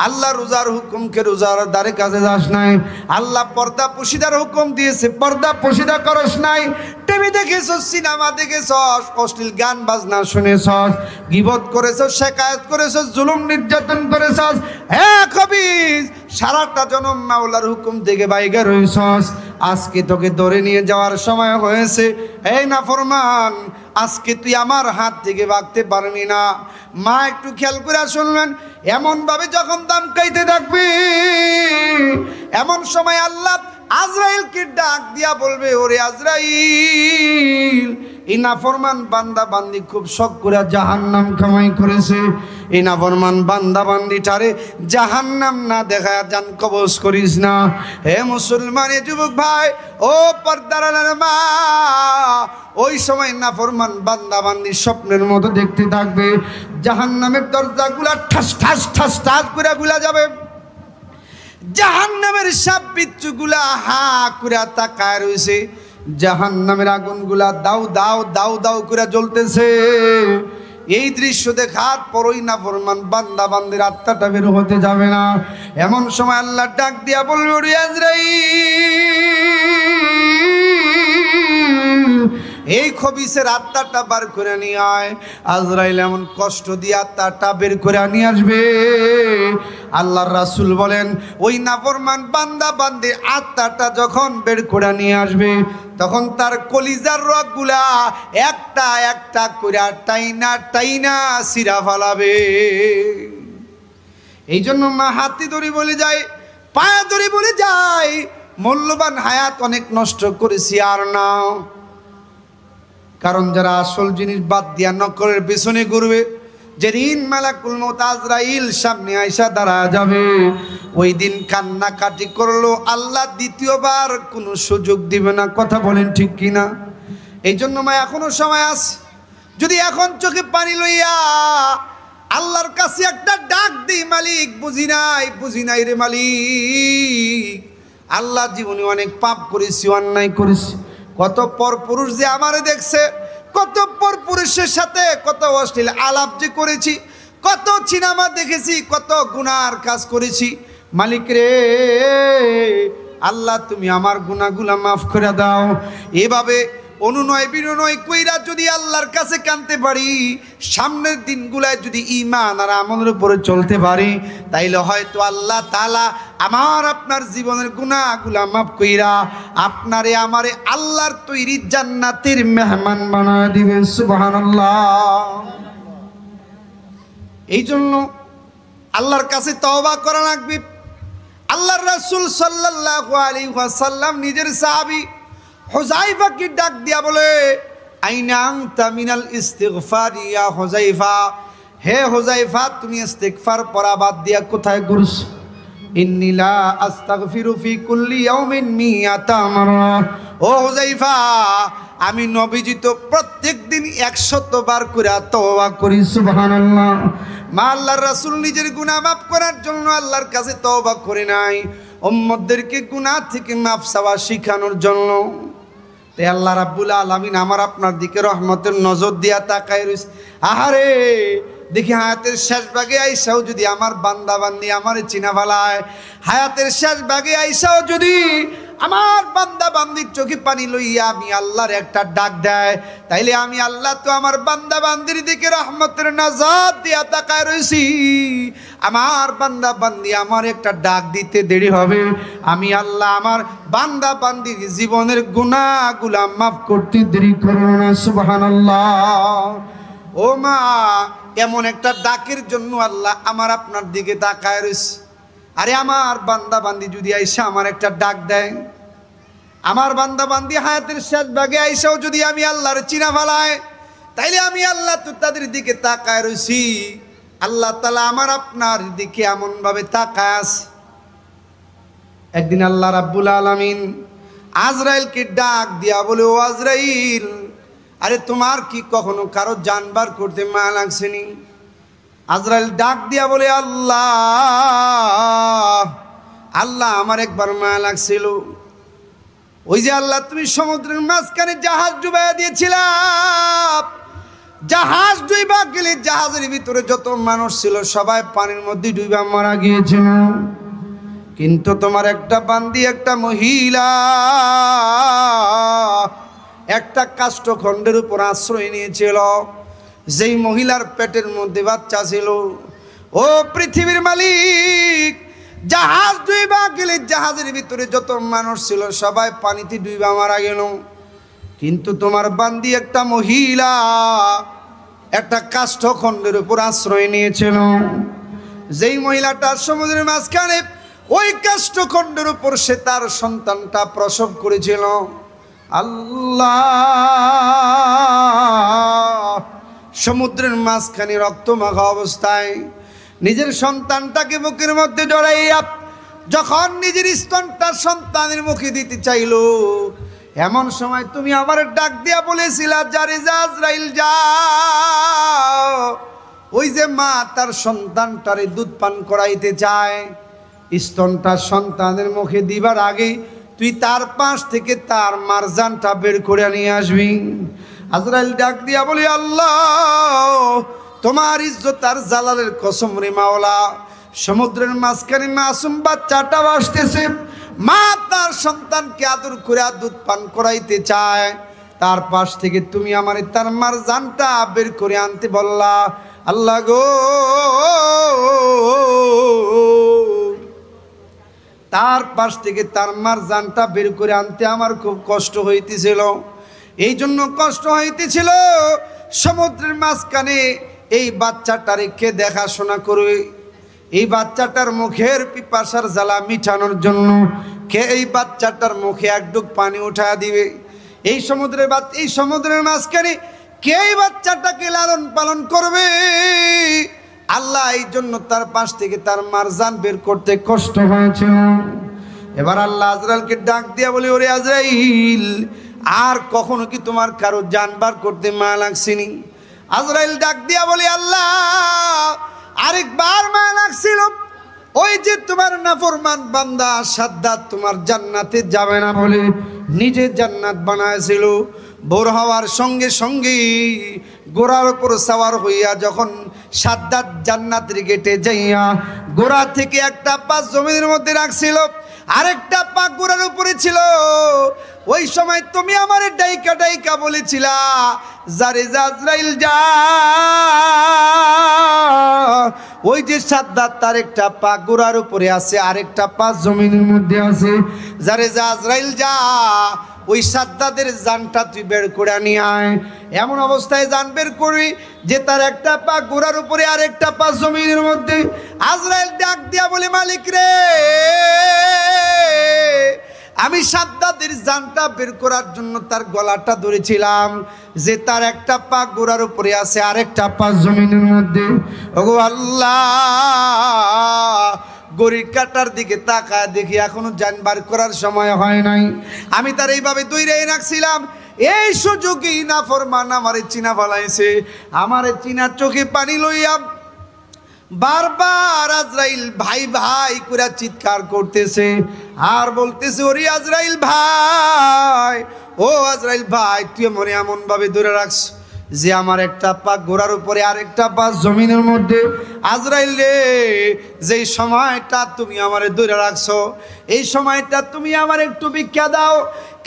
আল্লাহ রোজার হুকুমকে রোজার দ্বারে কাজে যাস নাই, আল্লাহ পর্দা পশিদার হুকুম দিয়েছে, পর্দা পশিদা করস নাই, টিভি দেখেছস, সিনেমা দেখেছস, অশ্লীল গান বাজনা শুনেছস, গীবত করেছস, শিকায়াত করেছস, জুলুম নির্যাতন করেছস, হে খবিস, সারাটা জনম মাওলার হুকুম থেকে বাইরে রয়েছস, আজকে তোকে ধরে নিয়ে যাওয়ার সময় হয়েছে, এই নাফরমান, আজকে তুই আমার হাত থেকে ভাগতে পারবি না। মা একটু খেয়াল করে শুনবেন, এমন ভাবে যখন দমকাইতে থাকবে, এমন সময় আল্লাহ আজরাইলকে ডাক দিয়া বলবে, ওরে আজরাইল, এই নাফরমান বান্দা বান্দি খুব শখ করে জাহান্নাম কামাই করেছে, এই নাফরমান বান্দা বান্দিটারে জাহান্নাম না দেখায় জান কবজ করিস না। হে মুসলমান যুবক ভাই, ও পর্দার আড়ালের মা, ওই সময় নাফরমান বান্দা বান্দি স্বপ্নের মতো দেখতে থাকবে, জাহান্নামের দরজাগুলা ঠাস ঠাস ঠাস ঠাস করে খুলে যাবে, জাহান্নামের সাপ বিচ্ছুগুলা হা করে তাকায় রয়েছে, জাহান্নামের আগুনগুলা দাউ দাউ দাউ দাউ করে জ্বলতেছে। এই দৃশ্য দেখার পরই নাফরমান বান্দা বান্দির আত্মাটা বের হতে যাবে না। এমন সময় আল্লাহ ডাক দিয়া বলবে, ওরে আজরাইল, এই খবিসের আত্মাটা বার করে নিয়ে আয়। আজরাইল এমন কষ্ট দিয়ে আত্মাটা বের করে নিয়ে আসবে। আল্লাহর রাসূল বলেন, ওই নাফরমান বান্দা বান্দির আত্মাটা যখন বের করে নিয়ে আসবে, তখন তার কলিজার রগগুলা একটা একটা করে টাইনা টাইনা সিরা ফালাবে। এই জন্য মা হাতি ধরে বলে যায়, পায়া ধরে বলে যায়, মূল্যবান হায়াত অনেক নষ্ট করেছি আর নাও। কারণ যারা আসল জিনিস বাদ দিয়া নকলের পেছনে ঘুরবে, যেদিন মালাকুল মউত আজরাইল সামনে আইসা দাঁড়া যাবে, ওই দিন কান্নাকাটি করলো আল্লাহ দ্বিতীয়বার কোনো সুযোগ দিবে না। কথা বলেন ঠিক কিনা? এই জন্য মা এখনো সময় আছে, যদি এখন চোখে পানি লইয়া আল্লাহর কাছে একটা ডাক দিই, মালিক বুঝি নাই রে মালিক, আল্লাহ জীবনে অনেক পাপ করেছি, অন্যায় করেছি, কত পর পুরুষ যে আমারে দেখছে, কত পর পুরুষের সাথে কত অশ্লীল আলাপ যে করেছি, কত সিনেমা দেখেছি, কত গুনার কাজ করেছি, মালিক রে আল্লাহ তুমি আমার গুনাহগুলা মাফ করে দাও। এভাবে অনুনয় বিনয় কইরা যদি আল্লাহর কাছে কানতে পারি, সামনের দিনগুলায় যদি ঈমান আর আমলের উপরে চলতে পারি, তাইলে হয়তো আল্লাহ তাআলা আমার আপনার জীবনের গুনাহগুলা মাফ কইরা আপনারে আমারে আল্লাহর তৈরি জান্নাতের মেহমান বানায় দিবেন। সুবহানাল্লাহ। এই জন্য আল্লাহর কাছে তওবা করা লাগবে। আল্লাহর রাসূল সাল্লাল্লাহু আলাইহি ওয়াসাল্লাম নিজের সাহাবী হুযায়ফাকে ডাক দিয়া বলে, আইনা আনতা মিনাল ইস্তিগফার ইয়া হুযায়ফা, হে হুযায়ফা তুমি ইস্তিগফার পড়া বাদ দিয়া কোথায় ঘুরছ? ইন্নী লা আস্তাগফিরু ফি কুল্লি ইয়াউমিন মিয়াতা মাররা, ও হুযায়ফা আমি নবীজি তো প্রত্যেক দিন 100 বার করে তওবা করি। সুবহানাল্লাহ। মা আল্লাহর রাসূল নিজের গুনাহ মাফ করার জন্য আল্লাহর কাছে তওবা করে নাই, উম্মতদেরকে গুনাহ থেকে মাফ চাওয়া শিখানোর জন্য। তাই আল্লাহ রাব্বুল আলামিন আমার আপনার দিকে রহমতের নজর দিয়া তাকায় রইছে। আহারে দেখি হায়াতের শেষ ভাগে আইসাও যদি আমার বান্দা বান্দি আমারে চিনা ফেলায়, হায়াতের শেষ ভাগে আইসাও যদি আমার বান্দা বান্দির চোখে পানি লইয়া আমি আল্লাহর একটা ডাক দেয়, তাইলে আমি আল্লাহ তো আমার বান্দা বান্দির দিকে রহমতের নজর দিয়া তাকায় রইছি। আমার বান্দা বান্দি আমার একটা ডাক দিতে দেরি হবে, আমি আল্লাহ আমার বান্দা বান্দির জীবনের গুনাহগুলা মাফ করতে দেরি করব না। সুবহানাল্লাহ। ও মা, এমন একটা ডাকের জন্য আল্লাহ আমার আপনার দিকে তাকায় রইছে। আরে আমার বান্দা বান্দি যদি আইসা আমার একটা ডাক দেয়, আমার বান্দা বান্দি হায়াতের শেষ ভাগে আইসাও যদি আমি আল্লাহর চিনা ফেলায়, তাইলে আমি আল্লাহ তো তাদের দিকে তাকায় রইছি। আল্লাহ তাআলা আমার আপনার দিকে এমন ভাবে তাকায় আছে। একদিন আল্লাহ রাব্বুল আলামিন আজরাইলকে ডাক দিয়া বলে, ও আজরাইল, আরে তোমার কি কখনো কারো জানবার করতে মায়া লাগছেনি? আজরাইল ডাক দিয়া বলে, আল্লাহ আল্লাহ আমার একবার মায়া লাগছিল। ওই যে আল্লাহ তুমি সমুদ্রের মাঝখানে জাহাজ ডুবাইয়া দিয়েছিলা, জাহাজ ডুইবা গেলে জাহাজের ভিতরে যত মানুষ ছিল সবাই পানির মধ্যে ডুইবা মারা গিয়েছিল, কিন্তু তোমার একটা বান্দি একটা মহিলা একটা কাষ্ঠখণ্ডের উপর আশ্রয় নিয়েছিল। যেই মহিলার পেটের মধ্যে বাচ্চা ছিল, ও পৃথিবীর মালিক, জাহাজ ডুইবা গেলে জাহাজের ভিতরে যত মানুষ ছিল সবাই পানিতে ডুইবা মারা গেল, কিন্তু তোমার বান্দি একটা মহিলা একটা কাষ্ঠখণ্ডের উপর আশ্রয় নিয়েছিল। যেই মহিলাটা সমুদ্রের মাঝখানে ওই কাষ্ঠখণ্ডের উপর সে তার সন্তানটা প্রসব করেছিল। আল্লাহ, সমুদ্রের মাঝখানে রক্তমাখা অবস্থায় নিজের সন্তানটাকে বুকের মধ্যে জড়াইয়া যখন নিজের স্তনটা সন্তানের মুখে দিতে চাইল, এমন সময় তুমি আমার ডাক দিয়া বলেছিলা, যারে আজরাইল যাও, ওই যে মা তার সন্তানটারে দুধ পান করাইতে চায়, স্তনটা সন্তানের মুখে দিবার আগে তুই তার পাশ থেকে তার মারজানটা বের করে নিয়ে আসবি। আজরাইল ডাক দিয়া বলি, আল্লাহ তোমার ইজ্জত আর জালালের কসম রে মাওলা, সমুদ্রের মাঝখানে মাসুম বাচ্চাটা আসতেছে, মা তার সন্তানকে আদর করে দুধ পান করাইতে চায়, তার পাশ থেকে তুমি আমার তার মারজানটা বের করে আনতে বললা। আল্লাহ গো, তার পাশ থেকে তার মারজানটা বের করে আনতে আমার খুব কষ্ট হইতেছিল। এই জন্য কষ্ট হইতেছিল, সমুদ্রের মাঝখানে এই বাচ্চাটা রেখে দেখাশোনা করবে, এই বাচ্চাটার মুখের পিপাসার জ্বালা মিটানোর জন্য কে এই বাচ্চাটার মুখে এক ডুব পানি উঠায় দিবে, এই সমুদ্রের মাঝখানে কে এই বাচ্চাটাকে লালন পালন করবে। আল্লাহ এই জন্য তার পাশ থেকে তার মারজান বের করতে কষ্ট হয়েছিল। এবার আল্লাহ আজরাইলকে ডাক দিয়া বলে, ওরে আজরাইল, আর কখনো কি তোমার কারো জানবার করতে মায়া লাগছেনি? আজরাইল ডাক দিয়া বলে, আল্লাহ আরেকবার মায়া লাগছিল। ওই যে তোমার নাফরমান বান্দা সাদ্দাত তোমার জান্নাতে যাবে না বলে নিজে জান্নাত বানায়ছিল, ভোর হওয়ার সঙ্গে সঙ্গে গোড়ার উপর সাওয়ার হইয়া যখন সাদ্দাত জান্নাতের গেটে যাইয়া গোড়া থেকে একটা পা জমিনের মধ্যে রাখছিল, আরেকটা পা ঘোড়ার উপরে ছিল। ওই সময় তুমি আমার ডাইকা ডাইকা বলেছিলা, যারে আজরাইল যা। ওই যে সাদ্দাত, তার একটা পা ঘোড়ার উপরে আছে, আরেকটা পা জমিনের মধ্যে আছে। যারে আজরাইল যা, ওই সাদ্দাতের জানটা তুই বের করে নিয়ে আয়। এমন অবস্থায় জান বের করবি যে তার একটা পা ঘোড়ার উপরে, আরেকটা পা জমিনের মধ্যে। আজরাইল ডাক দিয়া বলে, মালিক রে, আমি সাদ্দাতের জানটা বের করার জন্য তার গলাটা ধরেছিলাম, যে তার একটা পা ঘোড়ার উপরে আছে, আরেকটা পা জমিনের মধ্যে। ওগো আল্লাহ, গড়ির কাটার দিকে তাকায় দেখি এখনো জান বার করার সময় হয় নাই। আমি তার এইভাবে দৌড়াই রাখছিলাম, এই সুযোগেই নাফরমান আমারে চিনা ফেলাইছে। আমারে চিনা চোখে পানি লইয়া বারবার আজরাইল ভাই ভাই করে চিৎকার করতেছে আর বলতেছে, ওরে আজরাইল ভাই, ও আজরাইল ভাই, তুই মনে এমন ভাবে ধরে রাখছ যে আমার একটা পা ঘোড়ার উপরে, আরেকটা পা জমিনের মধ্যে। আজরাইল রে, যেই সময়টা তুমি আমারে ধরে রাখছো, এই সময়টা তুমি আমার একটু ভিক্ষা দাও,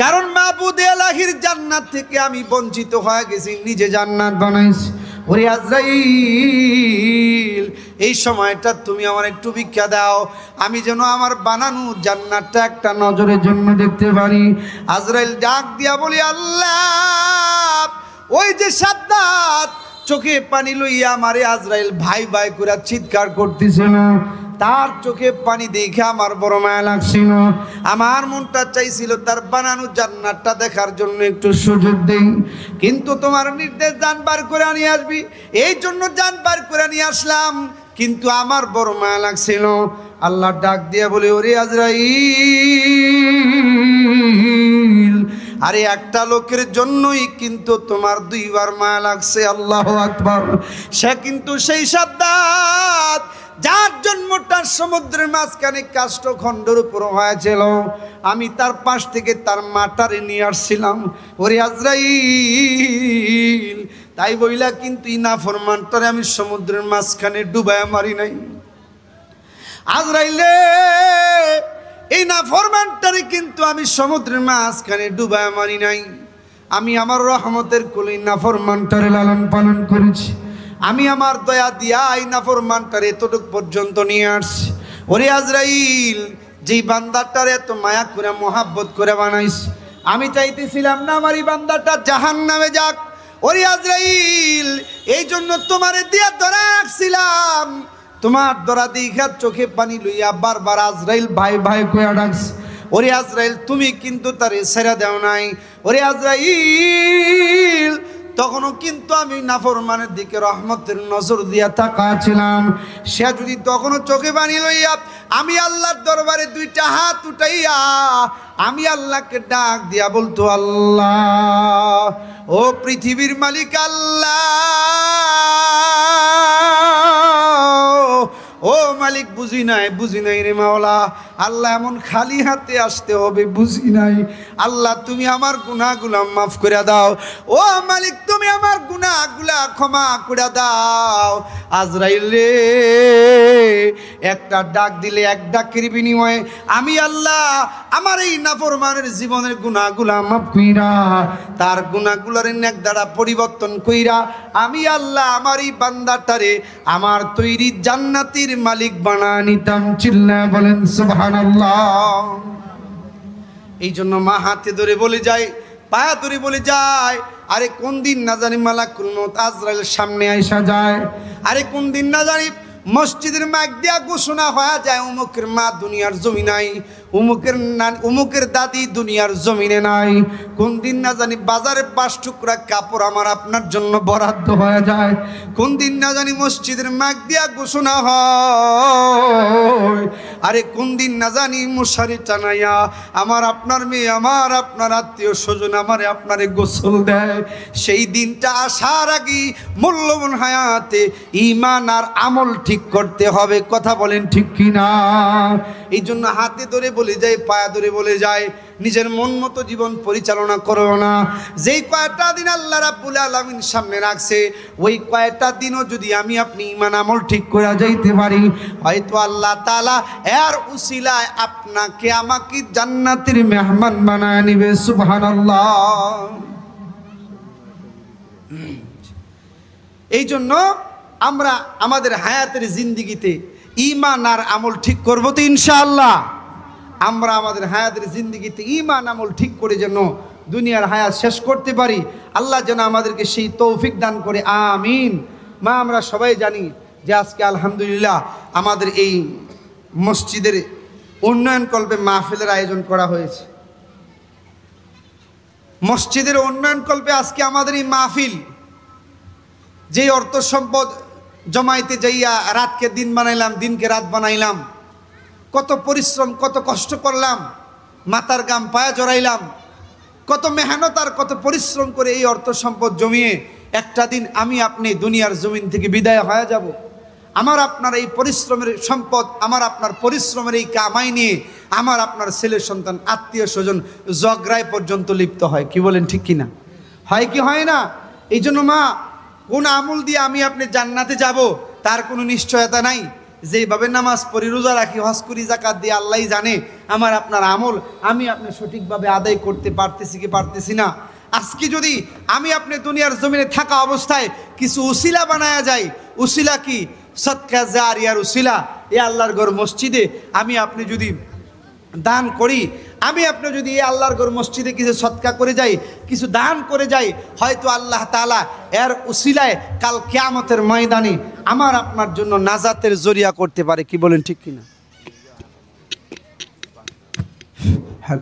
কারণ মাবুদ এলাহির জান্নাত থেকে আমি বঞ্চিত হয়ে গেছি, নিজে জান্নাত বানাইছি। ওরে আজরাইল, এই সময়টা তুমি আমার একটু ভিক্ষা দাও, আমি যেন আমার বানানো জান্নাতটা একটা নজরের জন্য দেখতে পারি। আজরাইল ডাক দিয়া বলি, আল্লাহ, ওই যে সাদ্দাত চোখে পানি লইয়া আমারে আজরাইল ভাই ভাই করে চিৎকার করতেছিল, তার চোখে পানি দেখে আমার বড় মায়া লাগছিল। আমার মনটা চাইছিল তার বানানো জান্নাতটা দেখার জন্য একটু সুযোগ দেই, কিন্তু তোমার নির্দেশ জান বার করে নিয়ে আসবি, এই জন্য জান বার করে নিয়ে আসলাম, কিন্তু আমার বড় মায়া লাগছিল। আল্লাহ ডাক দিয়ে বলে, ওরে আজরাইল, আরে একটা লোকের জন্যই কিন্তু তোমার দুইবার মায়া লাগছে। আল্লাহু আকবার। সে কিন্তু সেই সাদ্দাত যার জন্মটা সমুদ্রের মাঝখানে কাষ্ঠখণ্ডের উপর হয়েছিল, আমি তার পাশ থেকে তার মাটারে নিয়ে আসছিলাম। ওরে আজরাইল, তাই বইলা কিন্তু নাফরমানটারে আমি সমুদ্রের মাঝখানে ডুবায়া মারি নাই। আজরাইলে, এই নাফরমানটারে কিন্তু আমি সমুদ্রের মাঝখানে ডুবায়া মারি নাই, আমি আমার রহমতের কোলে নাফরমানটারে লালন পালন করেছি। আমি আমার দয়া দিয়া এই নাফরমানটারে এতটুক পর্যন্ত নিয়ে আসছি। ওরে আজরাইল, যেই বান্দাটারে এত মায়া করে মোহাব্বত করে বানাইস, আমি চাইতেছিলাম না আমার এই বান্দাটা জাহান্নামে যাক। ওরে আজরাইল, এই জন্য তোমারে দিয়া ধরে রাখছিলাম, তোমার ধরা দীঘার চোখে পানি লইয়া বারবার আজরাইল ভাই ভাই কইয়া ডাকস। ওরে আজরাইল, তুমি কিন্তু তারে ছেড়ে দেও নাই। ওরে আজরাইল, তখনও কিন্তু আমি নাফরমানের দিকে রহমতের নজর দিয়া তাকাছিলাম। সে যদি তখনও চোখে পানি লইয়া আমি আল্লাহর দরবারে দুইটা হাত উঠাইয়া আমি আল্লাহকে ডাক দিয়া বলতো, আল্লাহ, ও পৃথিবীর মালিক আল্লাহ, ও মালিক, বুঝি নাই রে মাওলা, আল্লাহ এমন খালি হাতে আসতে হবে বুঝি নাই। আল্লাহ, তুমি আমার গুনাহগুলা মাফ করে দাও। ও মালিক, তুমি আমার গুনাহগুলা ক্ষমা করে দাও। আজরাইল রে, একটা ডাক দিলে, এক ডাকের বিনিময়ে আমি আল্লাহ আমার এই নাফরমানের জীবনের গুনাহগুলা মাফ কইরা, তার গুনাহগুলার নেক দ্বারা পরিবর্তন কইরা আমি আল্লাহ আমার এই বান্দাটারে আমার তৈরি জান্নাতের মালিক বানা নিতাম। চিল্লা বলেন সুবহানাল্লাহ। এই জন্য মা হাতে ধরে বলে যায়, পায়া ধরে বলে যায়, আরে কোন দিন না জানি মালাকুল মউত আজরাইলের সামনে আইসা যায়, আরে কোন দিন না জানি মসজিদের মাইক দিয়া ঘোষণা হয়ে যায়, অমুকের মা দুনিয়ার জমি নাই, অমুকের দাদি দুনিয়ার জমিনে নাই। কোন দিন না জানি বাজারে 5 টুকরা কাপড় আমার আপনার জন্য বরাদ্দ হয়ে যায়। কোন দিন না জানি মসজিদের মাইক দিয়া ঘোষণা হয়, আরে কোন দিন না জানি মশারি টানাইয়া আমার আপনার মেয়ে, আমার আপনার আত্মীয় স্বজন আমারে আপনারে গোসল দেয়। সেই দিনটা আসার আগে মূল্যবান হায়াতে ঈমান আর আমল ঠিক করতে হবে। কথা বলেন ঠিক কিনা? এই জন্য হাতে ধরে বলে যায়, পায়া ধরে বলে যায়, নিজের মন মতো জীবন পরিচালনা করো না। যেই কয়টা দিন আল্লাহ রাব্বুল আলামিন সামনে রাখছে, ওই কয়টা দিনও যদি আমি আপনি ঈমান আমল ঠিক করে যাইতে পারি, হয়তো আল্লাহ তাআলা এর উসিলায় আপনাকে আমাকে জান্নাতের মেহমান বানায় নিবে। সুবহানাল্লাহ। এই জন্য আমরা আমাদের হায়াতের জিন্দেগিতে ঈমান আর আমল ঠিক করব তো ইনশাআল্লাহ। আমরা আমাদের হায়াতের জিন্দেগিতে ঈমান আমল ঠিক করে যেন দুনিয়ার হায়াত শেষ করতে পারি, আল্লাহ যেন আমাদেরকে সেই তৌফিক দান করে, আমিন। মা, আমরা সবাই জানি যে আজকে আলহামদুলিল্লাহ আমাদের এই মসজিদের উন্নয়ন কল্পে মাহফিলের আয়োজন করা হয়েছে। মসজিদের উন্নয়ন কল্পে আজকে আমাদের এই মাহফিল, যে অর্থ সম্পদ জমাইতে যাইয়া রাতকে দিন বানাইলাম, দিনকে রাত বানাইলাম, কত পরিশ্রম, কত কষ্ট করলাম, মাথার গাম পায়ে জড়াইলাম, কত মেহনত আর কত পরিশ্রম করে এই অর্থ সম্পদ জমিয়ে একটা দিন আমি আপনি দুনিয়ার জমিন থেকে বিদায় হয়ে যাব। আমার আপনার এই পরিশ্রমের সম্পদ, আমার আপনার পরিশ্রমের এই কামাই নিয়ে আমার আপনার ছেলে সন্তান, আত্মীয় স্বজন ঝগড়ায় পর্যন্ত লিপ্ত হয়। কি বলেন, ঠিক কিনা? হয় কি হয় না? এই জন্য মা, কোন আমল দিয়ে আমি আপনি জান্নাতে যাব তার কোনো নিশ্চয়তা নাই। যেইভাবে নামাজ পড়ি, রোজা রাখি, হজ করি, যাকাত দিয়ে, আল্লাহই জানে আমার আপনার আমল আমি আপনি সঠিকভাবে আদায় করতে পারতেছি কি পারতেছি না। আজকে যদি আমি আপনি দুনিয়ার জমিনে থাকা অবস্থায় কিছু উসিলা বানায়া যায়, উসিলা কি? সদকা জারিয়ার উসিলা। এ আল্লাহর ঘর মসজিদে আমি আপনি যদি দান করি, আমি আপনি যদি এই আল্লাহর ঘর মসজিদে কিছু সদকা করে যাই, কিছু দান করে যাই, হয়তো আল্লাহ তাআলা এর উসিলায় কাল কিয়ামতের ময়দানে আমার আপনার জন্য নাজাতের জরিয়া করতে পারে। কি বলেন, ঠিক কিনা? হ্যাঁ।